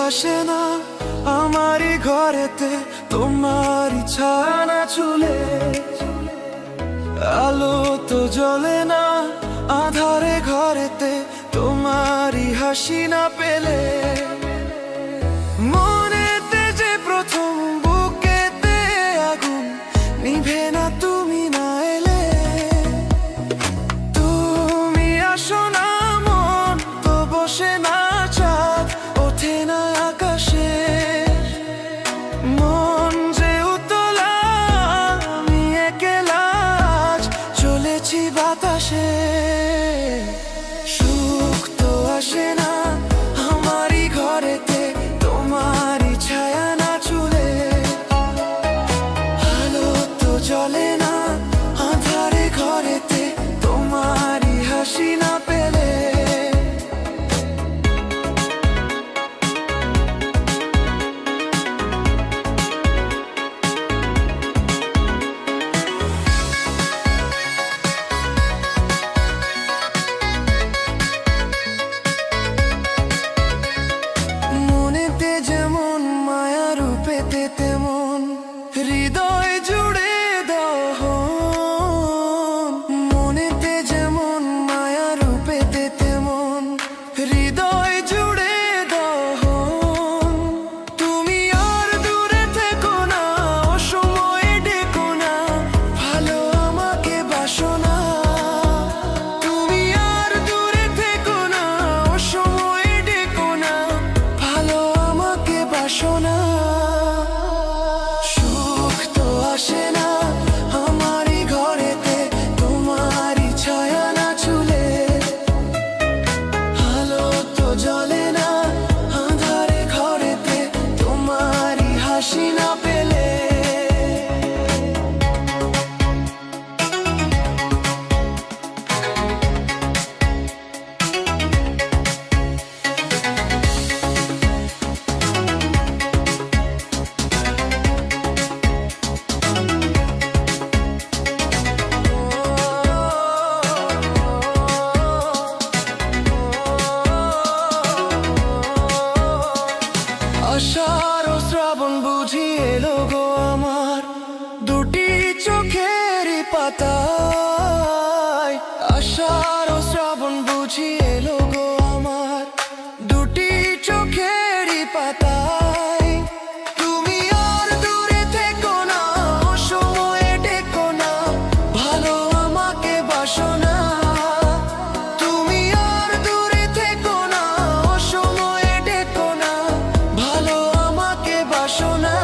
আসে না আমারই ঘরেতে তোমারই ছায়া চুলে, আলো তো জ্বলে না আধারে ঘরেতে তোমারই হাসি না পেলে। মনেতে যে প্রথম বুকেতে আগুন নিভে না তুমি না এলে। তুমি আসো না মন তো বসে না চাঁদ ওঠে না আকাশে। মন যে উতলা আমি একলা আজ চলেছি বাতাসে। সুখ তো আসে না আমারই ঘরেতে তোমারই ছায়া না চুলে, আলো তো জ্বলে না আধারে ঘরেতে তোমারই হাসি না পেলে। মনেতে যেমন মায়া রূপেতে তেমন হৃদয় জুড়ে দহন। মনেতে যেমন মায়া রূপেতে তেমন হৃদয় জুড়ে দহন। তুমি আর দূরে থেকো না অসময়ে ডেকো না ভালো আমাকে বাসো না। তুমি আর দূরে থেকো না অসময়ে ডেকো না ভালো আমাকে বাসো না। সুখ তো আসে না আমারই ঘরেতে তোমারই ছায়া না চুলে, আলো তো জ্বলে না আঁধারে ঘরেতে তোমারই হাসি না পেলে। আষাঢ় ও শ্রাবণ বুঝি এলো গো আমার দুটি চোখেরই পাতায়। আষাঢ় ও শ্রাবণ বুঝি এলো গো আমার দুটি চোখেরই পাতায়। তুমি আর দূরে থেকো না অসময়ে ডেকো না ভালো আমাকে বাসো না। তুমি আর দূরে থেকো না অসময়ে ডেকো না ভালো আমাকে বাসো না।